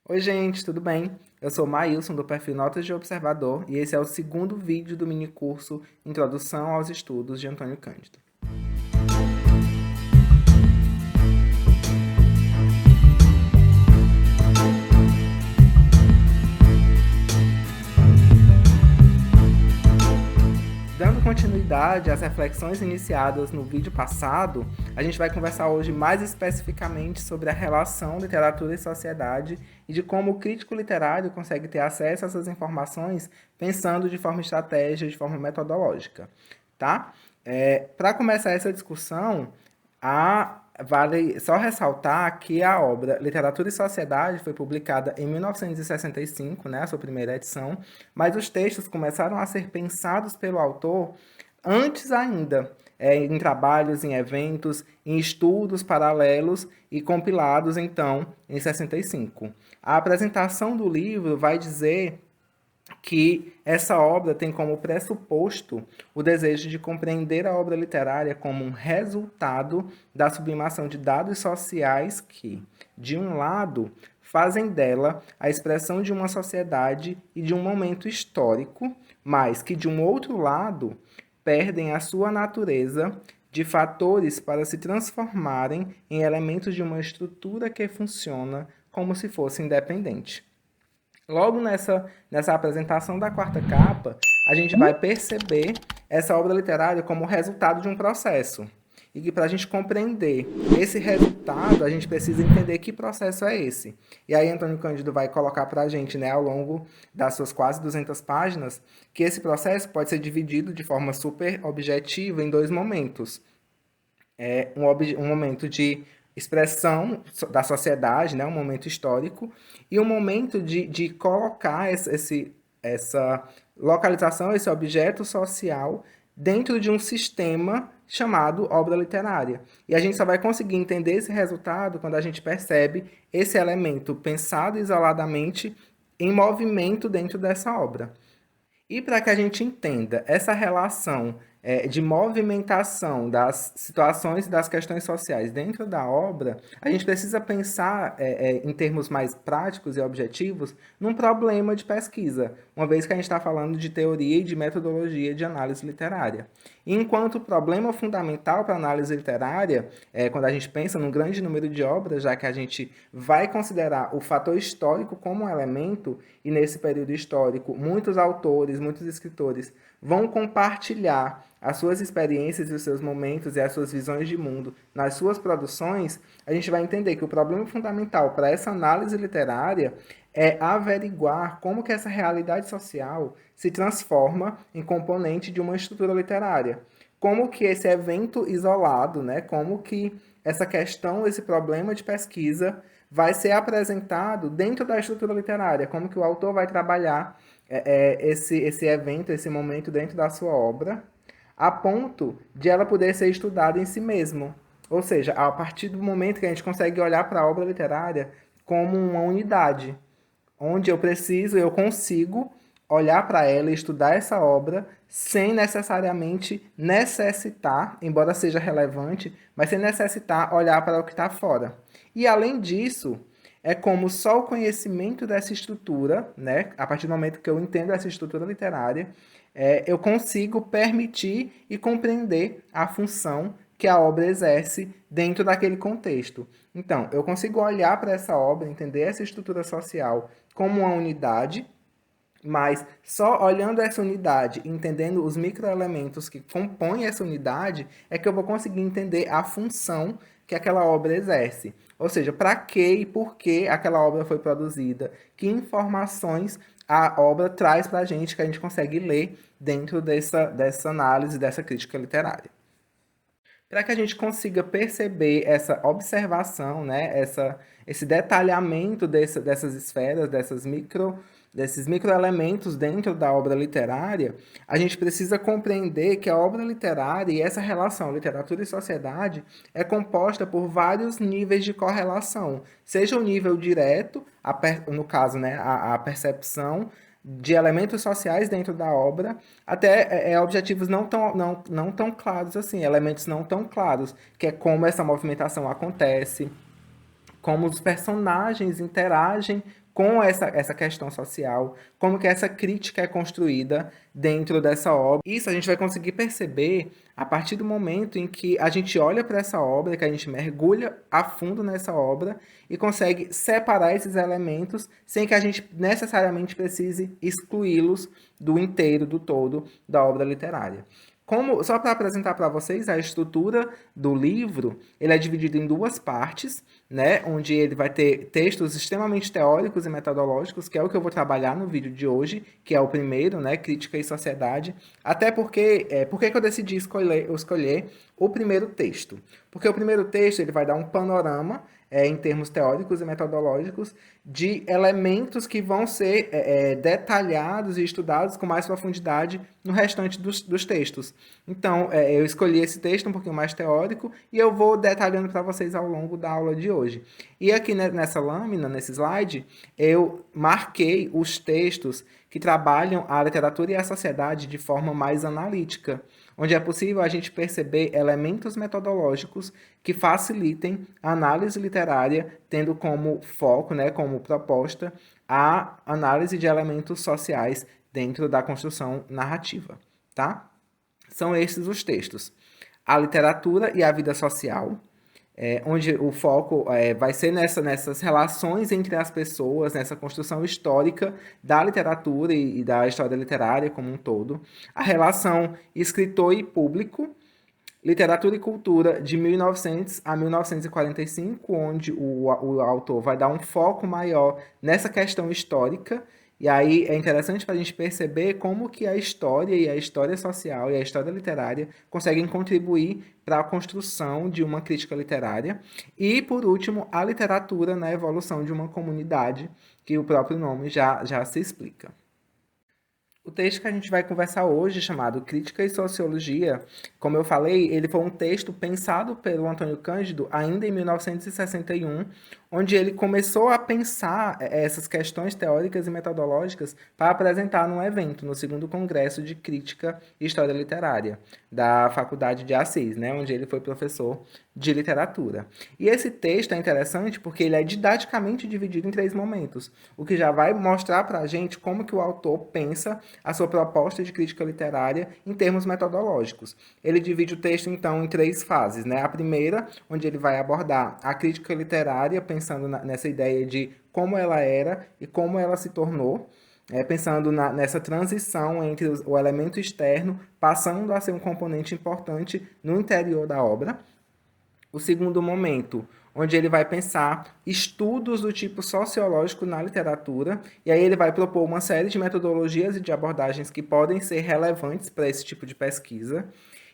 Oi, gente, tudo bem? Eu sou Maílson, do perfil Notas de Observador, e esse é o segundo vídeo do minicurso Introdução aos Estudos de Antônio Cândido. Dando continuidade às reflexões iniciadas no vídeo passado, a gente vai conversar hoje mais especificamente sobre a relação literatura e sociedade e de como o crítico literário consegue ter acesso a essas informações pensando de forma estratégica, de forma metodológica, tá? Para começar essa discussão, vale só ressaltar que a obra Literatura e Sociedade foi publicada em 1965, né, a sua primeira edição, mas os textos começaram a ser pensados pelo autor antes ainda, em trabalhos, em eventos, em estudos paralelos e compilados, então, em 65. A apresentação do livro vai dizer que essa obra tem como pressuposto o desejo de compreender a obra literária como um resultado da sublimação de dados sociais que, de um lado, fazem dela a expressão de uma sociedade e de um momento histórico, mas que, de um outro lado, perdem a sua natureza de fatores para se transformarem em elementos de uma estrutura que funciona como se fosse independente. Logo nessa apresentação da quarta capa, a gente vai perceber essa obra literária como resultado de um processo. E que para a gente compreender esse resultado, a gente precisa entender que processo é esse. E aí Antônio Cândido vai colocar para a gente, né, ao longo das suas quase 200 páginas, que esse processo pode ser dividido de forma super objetiva em dois momentos. Um momento de expressão da sociedade, né, um momento histórico, e um momento de colocar essa localização, esse objeto social, dentro de um sistema chamado obra literária. E a gente só vai conseguir entender esse resultado quando a gente percebe esse elemento pensado isoladamente em movimento dentro dessa obra. E para que a gente entenda essa relação de movimentação das situações e das questões sociais dentro da obra, a gente precisa pensar, em termos mais práticos e objetivos, num problema de pesquisa, uma vez que a gente está falando de teoria e de metodologia de análise literária. E enquanto problema fundamental para a análise literária, quando a gente pensa num grande número de obras, já que a gente vai considerar o fator histórico como um elemento, e nesse período histórico, muitos autores, muitos escritores vão compartilhar as suas experiências e os seus momentos e as suas visões de mundo nas suas produções, a gente vai entender que o problema fundamental para essa análise literária é averiguar como que essa realidade social se transforma em componente de uma estrutura literária. Como que esse evento isolado, né, como que essa questão, esse problema de pesquisa vai ser apresentado dentro da estrutura literária, como que o autor vai trabalhar esse evento, esse momento dentro da sua obra, a ponto de ela poder ser estudada em si mesmo. Ou seja, a partir do momento que a gente consegue olhar para a obra literária como uma unidade, onde eu consigo olhar para ela e estudar essa obra sem necessariamente necessitar, embora seja relevante, mas sem necessitar olhar para o que está fora. E além disso, é como só o conhecimento dessa estrutura, né, a partir do momento que eu entendo essa estrutura literária, eu consigo permitir e compreender a função que a obra exerce dentro daquele contexto. Então, eu consigo olhar para essa obra, entender essa estrutura social como uma unidade, mas só olhando essa unidade, entendendo os microelementos que compõem essa unidade, é que eu vou conseguir entender a função que aquela obra exerce. Ou seja, para que e por que aquela obra foi produzida, que informações a obra traz para que a gente consegue ler dentro dessa análise, dessa crítica literária. Para que a gente consiga perceber essa observação, né, esse detalhamento dessas esferas, desses microelementos dentro da obra literária, a gente precisa compreender que a obra literária e essa relação literatura e sociedade é composta por vários níveis de correlação, seja o nível direto, no caso, né, a percepção de elementos sociais dentro da obra, até objetivos não tão claros assim, elementos não tão claros, que é como essa movimentação acontece, como os personagens interagem com essa questão social, como que essa crítica é construída dentro dessa obra. Isso a gente vai conseguir perceber a partir do momento em que a gente olha para essa obra, que a gente mergulha a fundo nessa obra e consegue separar esses elementos sem que a gente necessariamente precise excluí-los do inteiro, do todo da obra literária. Só para apresentar para vocês a estrutura do livro, ele é dividido em duas partes, né, onde ele vai ter textos extremamente teóricos e metodológicos, que é o que eu vou trabalhar no vídeo de hoje, que é o primeiro, né, Crítica e Sociedade. Até porque, por que eu decidi escolher o primeiro texto? Porque o primeiro texto ele vai dar um panorama, em termos teóricos e metodológicos, de elementos que vão ser detalhados e estudados com mais profundidade no restante dos textos. Então, eu escolhi esse texto um pouquinho mais teórico e eu vou detalhando para vocês ao longo da aula de hoje. E aqui nessa lâmina, nesse slide, eu marquei os textos que trabalham a literatura e a sociedade de forma mais analítica, onde é possível a gente perceber elementos metodológicos que facilitem a análise literária, tendo como foco, né, como proposta, a análise de elementos sociais dentro da construção narrativa, tá? São esses os textos. A literatura e a vida social, onde o foco vai ser nessas relações entre as pessoas, nessa construção histórica da literatura e da história literária como um todo. A relação escritor e público, literatura e cultura de 1900 a 1945, onde o autor vai dar um foco maior nessa questão histórica. E aí é interessante para a gente perceber como que a história e a história social e a história literária conseguem contribuir para a construção de uma crítica literária. E, por último, a literatura na evolução de uma comunidade, que o próprio nome já se explica. O texto que a gente vai conversar hoje, chamado Crítica e Sociologia, como eu falei, ele foi um texto pensado pelo Antônio Cândido ainda em 1961, onde ele começou a pensar essas questões teóricas e metodológicas para apresentar num evento, no segundo Congresso de Crítica e História Literária, da Faculdade de Assis, né, onde ele foi professor de literatura. E esse texto é interessante porque ele é didaticamente dividido em 3 momentos, o que já vai mostrar para a gente como que o autor pensa a sua proposta de crítica literária em termos metodológicos. Ele divide o texto, então, em 3 fases, né? A primeira, onde ele vai abordar a crítica literária, pensando nessa ideia de como ela era e como ela se tornou, pensando nessa transição entre o elemento externo, passando a ser um componente importante no interior da obra. O segundo momento, onde ele vai pensar estudos do tipo sociológico na literatura, e aí ele vai propor uma série de metodologias e de abordagens que podem ser relevantes para esse tipo de pesquisa.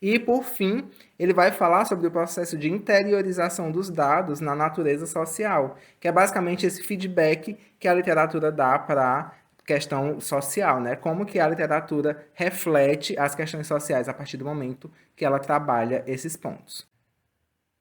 E, por fim, ele vai falar sobre o processo de interiorização dos dados na natureza social, que é basicamente esse feedback que a literatura dá para a questão social, né? Como que a literatura reflete as questões sociais a partir do momento que ela trabalha esses pontos.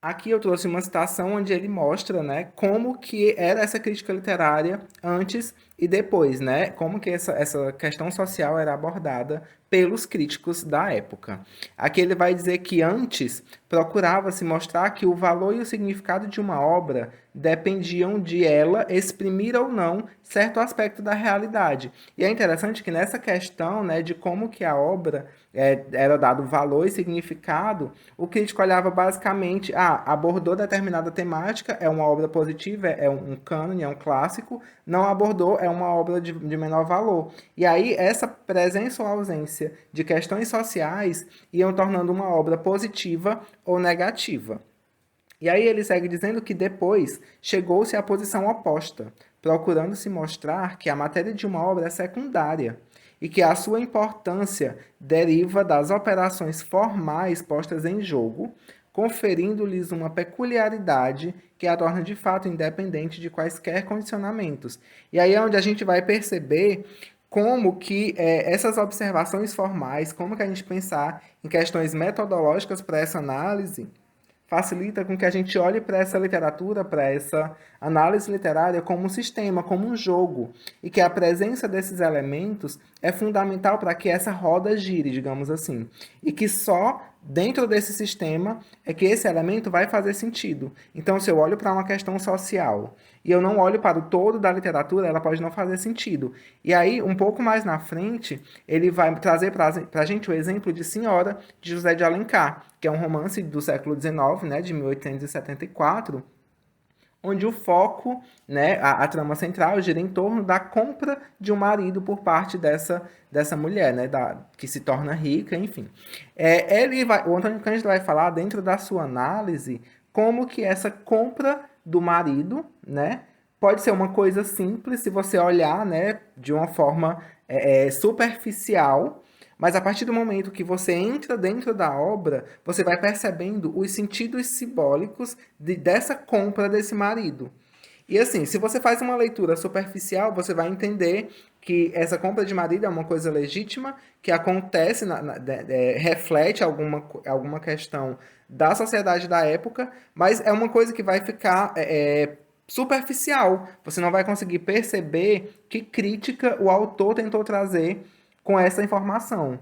Aqui eu trouxe uma citação onde ele mostra, né, como que era essa crítica literária antes e depois, né, como que essa questão social era abordada pelos críticos da época. Aqui ele vai dizer que antes procurava-se mostrar que o valor e o significado de uma obra dependiam de ela exprimir ou não certo aspecto da realidade. E é interessante que nessa questão, né, de como que a obra era dado valor e significado, o crítico olhava basicamente, abordou determinada temática, é uma obra positiva, é um cânone, é um clássico, não abordou, é uma obra de menor valor. E aí essa presença ou ausência de questões sociais iam tornando uma obra positiva ou negativa. E aí ele segue dizendo que depois chegou-se à posição oposta, procurando se mostrar que a matéria de uma obra é secundária e que a sua importância deriva das operações formais postas em jogo, conferindo-lhes uma peculiaridade que a torna de fato independente de quaisquer condicionamentos. E aí é onde a gente vai perceber como que essas observações formais, como que a gente pensar em questões metodológicas para essa análise, facilita com que a gente olhe para essa literatura, para essa análise literária como um sistema, como um jogo, e que a presença desses elementos é fundamental para que essa roda gire, digamos assim, e que só dentro desse sistema é que esse elemento vai fazer sentido. Então, se eu olho para uma questão social e eu não olho para o todo da literatura, ela pode não fazer sentido. E aí, um pouco mais na frente, ele vai trazer para a gente o exemplo de Senhora, de José de Alencar, que é um romance do século XIX, né, de 1874, onde o foco, né, a trama central gira em torno da compra de um marido por parte dessa mulher, né, que se torna rica, enfim. O Antônio Cândido vai falar, dentro da sua análise, como que essa compra do marido, né, pode ser uma coisa simples se você olhar, né, de uma forma superficial, mas a partir do momento que você entra dentro da obra, você vai percebendo os sentidos simbólicos dessa compra desse marido. E assim, se você faz uma leitura superficial, você vai entender que essa compra de marido é uma coisa legítima, que acontece, reflete alguma questão da sociedade da época, mas é uma coisa que vai ficar superficial. Você não vai conseguir perceber que crítica o autor tentou trazer com essa informação.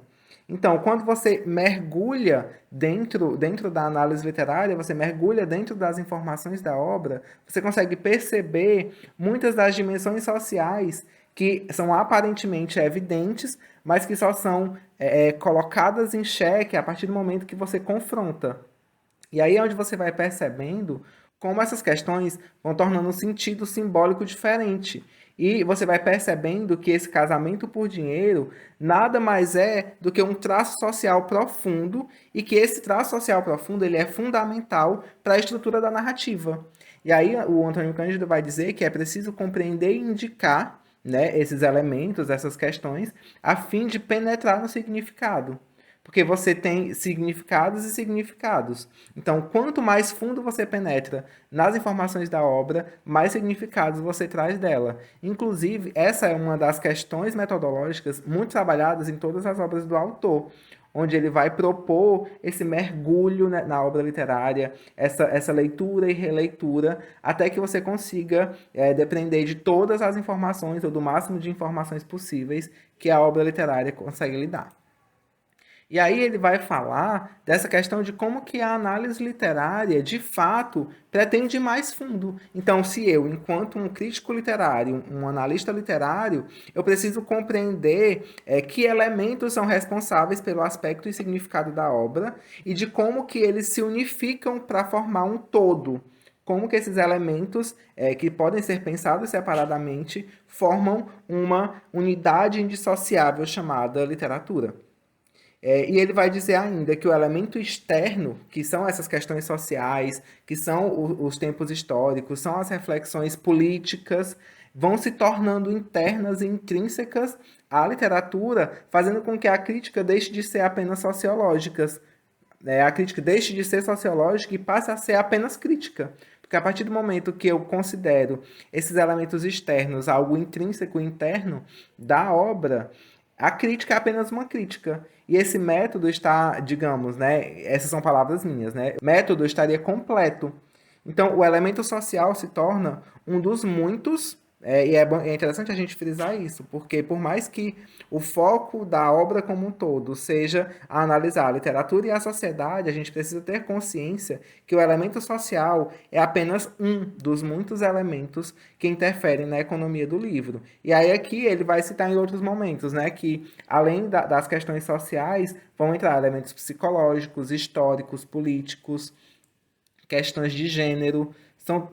Então, quando você mergulha dentro da análise literária, você mergulha dentro das informações da obra, você consegue perceber muitas das dimensões sociais que são aparentemente evidentes, mas que só são colocadas em xeque a partir do momento que você confronta. E aí é onde você vai percebendo como essas questões vão tornando um sentido simbólico diferente. E você vai percebendo que esse casamento por dinheiro nada mais é do que um traço social profundo e que esse traço social profundo ele é fundamental para a estrutura da narrativa. E aí o Antônio Cândido vai dizer que é preciso compreender e indicar, né, esses elementos, essas questões, a fim de penetrar no significado. Porque você tem significados e significados. Então, quanto mais fundo você penetra nas informações da obra, mais significados você traz dela. Inclusive, essa é uma das questões metodológicas muito trabalhadas em todas as obras do autor, onde ele vai propor esse mergulho, né, na obra literária, essa leitura e releitura, até que você consiga depender de todas as informações, ou do máximo de informações possíveis que a obra literária consegue lhe dar. E aí ele vai falar dessa questão de como que a análise literária, de fato, pretende ir mais fundo. Então, se eu, enquanto um crítico literário, um analista literário, eu preciso compreender que elementos são responsáveis pelo aspecto e significado da obra e de como que eles se unificam para formar um todo. Como que esses elementos, que podem ser pensados separadamente, formam uma unidade indissociável chamada literatura. E ele vai dizer ainda que o elemento externo, que são essas questões sociais, que são os tempos históricos, são as reflexões políticas, vão se tornando internas e intrínsecas à literatura, fazendo com que a crítica deixe de ser apenas sociológica. A crítica deixe de ser sociológica e passe a ser apenas crítica. Porque a partir do momento que eu considero esses elementos externos algo intrínseco e interno da obra, a crítica é apenas uma crítica. E esse método está, digamos, né? Essas são palavras minhas, né? O método estaria completo. Então, o elemento social se torna um dos muitos, e é interessante a gente frisar isso, porque por mais que o foco da obra como um todo seja a analisar a literatura e a sociedade, a gente precisa ter consciência que o elemento social é apenas um dos muitos elementos que interferem na economia do livro. E aí aqui ele vai citar em outros momentos, né, que além das questões sociais, vão entrar elementos psicológicos, históricos, políticos, questões de gênero.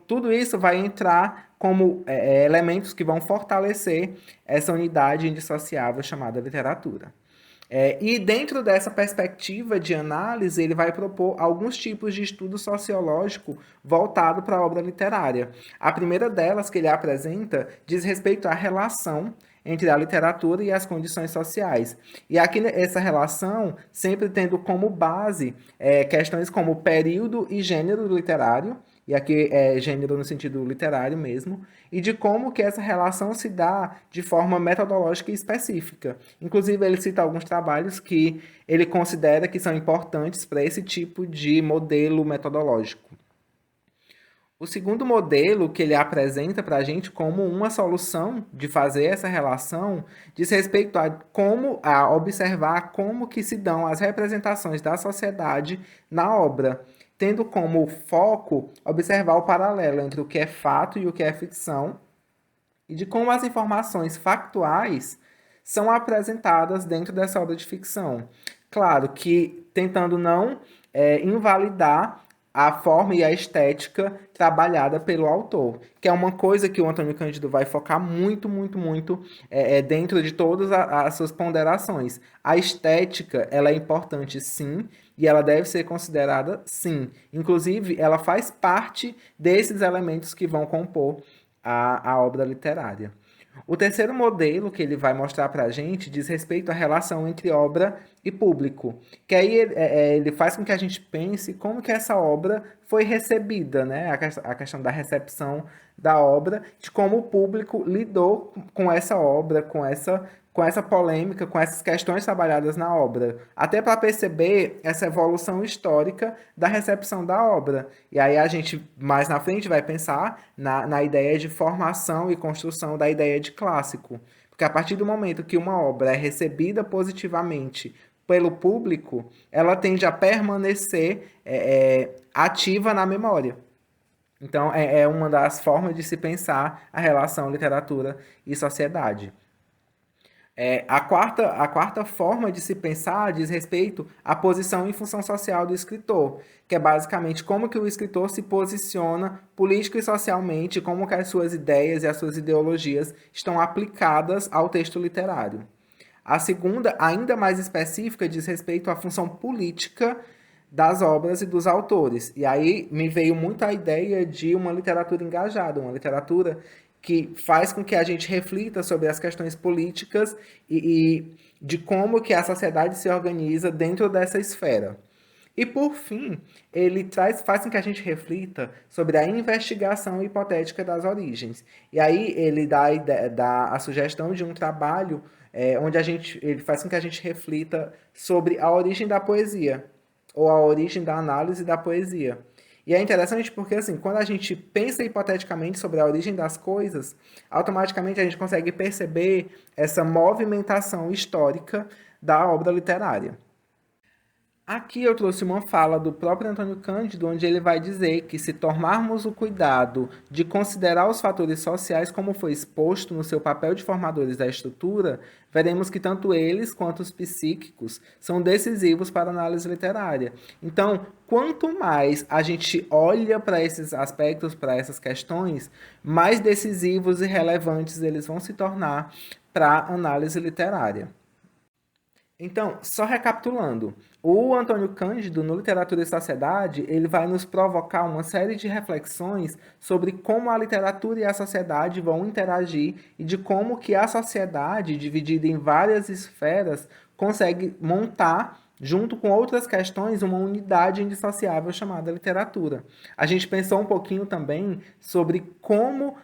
Tudo isso vai entrar como elementos que vão fortalecer essa unidade indissociável chamada literatura. E dentro dessa perspectiva de análise, ele vai propor alguns tipos de estudo sociológico voltado para a obra literária. A primeira delas que ele apresenta diz respeito à relação entre a literatura e as condições sociais. E aqui essa relação sempre tendo como base questões como período e gênero literário, e aqui é gênero no sentido literário mesmo, e de como que essa relação se dá de forma metodológica e específica. Inclusive, ele cita alguns trabalhos que ele considera que são importantes para esse tipo de modelo metodológico. O segundo modelo que ele apresenta para a gente como uma solução de fazer essa relação diz respeito a observar como que se dão as representações da sociedade na obra, tendo como foco observar o paralelo entre o que é fato e o que é ficção, e de como as informações factuais são apresentadas dentro dessa obra de ficção. Claro que tentando não invalidar a forma e a estética trabalhada pelo autor, que é uma coisa que o Antônio Cândido vai focar muito, muito, muito dentro de todas as suas ponderações. A estética, ela é importante, sim, e ela deve ser considerada, sim. Inclusive, ela faz parte desses elementos que vão compor a obra literária. O terceiro modelo que ele vai mostrar para a gente diz respeito à relação entre obra e público, que aí ele faz com que a gente pense como que essa obra foi recebida, né? A questão da recepção da obra, de como o público lidou com essa obra, com essa polêmica, com essas questões trabalhadas na obra, até para perceber essa evolução histórica da recepção da obra. E aí a gente, mais na frente, vai pensar na ideia de formação e construção da ideia de clássico. Porque a partir do momento que uma obra é recebida positivamente pelo público, ela tende a permanecer ativa na memória. Então, é uma das formas de se pensar a relação literatura e sociedade. A quarta forma de se pensar diz respeito à posição e função social do escritor, que é basicamente como que o escritor se posiciona político e socialmente, como que as suas ideias e as suas ideologias estão aplicadas ao texto literário. A segunda, ainda mais específica, diz respeito à função política das obras e dos autores. E aí me veio muito a ideia de uma literatura engajada, uma literatura que faz com que a gente reflita sobre as questões políticas e de como que a sociedade se organiza dentro dessa esfera. E, por fim, ele faz com que a gente reflita sobre a investigação hipotética das origens. E aí ele dá a sugestão de um trabalho onde ele faz com que a gente reflita sobre a origem da poesia, ou a origem da análise da poesia. E é interessante porque, assim, quando a gente pensa hipoteticamente sobre a origem das coisas, automaticamente a gente consegue perceber essa movimentação histórica da obra literária. Aqui eu trouxe uma fala do próprio Antônio Cândido, onde ele vai dizer que se tomarmos o cuidado de considerar os fatores sociais como foi exposto no seu papel de formadores da estrutura, veremos que tanto eles quanto os psíquicos são decisivos para a análise literária. Então, quanto mais a gente olha para esses aspectos, para essas questões, mais decisivos e relevantes eles vão se tornar para a análise literária. Então, só recapitulando, o Antônio Cândido, no Literatura e Sociedade, ele vai nos provocar uma série de reflexões sobre como a literatura e a sociedade vão interagir e de como que a sociedade, dividida em várias esferas, consegue montar, junto com outras questões, uma unidade indissociável chamada literatura. A gente pensou um pouquinho também sobre como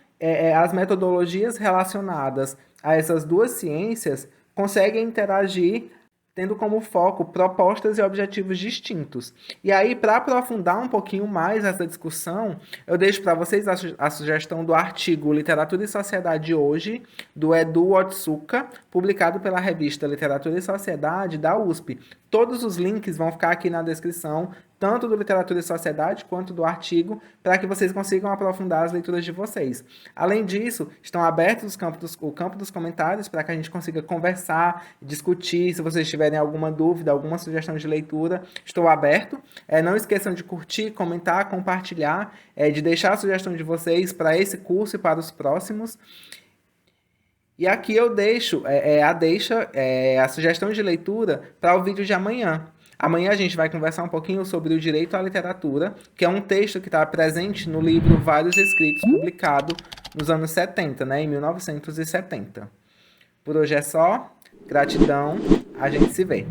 as metodologias relacionadas a essas duas ciências conseguem interagir tendo como foco propostas e objetivos distintos. E aí, para aprofundar um pouquinho mais essa discussão, eu deixo para vocês a sugestão do artigo Literatura e Sociedade Hoje, do Edu Otsuka, publicado pela revista Literatura e Sociedade da USP. Todos os links vão ficar aqui na descrição, tanto do Literatura e Sociedade quanto do artigo, para que vocês consigam aprofundar as leituras de vocês. Além disso, estão abertos o campo dos comentários para que a gente consiga conversar, discutir. Se vocês tiverem alguma dúvida, alguma sugestão de leitura, estou aberto. Não esqueçam de curtir, comentar, compartilhar, de deixar a sugestão de vocês para esse curso e para os próximos. E aqui eu deixo a sugestão de leitura para o vídeo de amanhã. Amanhã a gente vai conversar um pouquinho sobre o direito à literatura, que é um texto que está presente no livro Vários Escritos, publicado nos anos 70, em 1970. Por hoje é só. Gratidão. A gente se vê.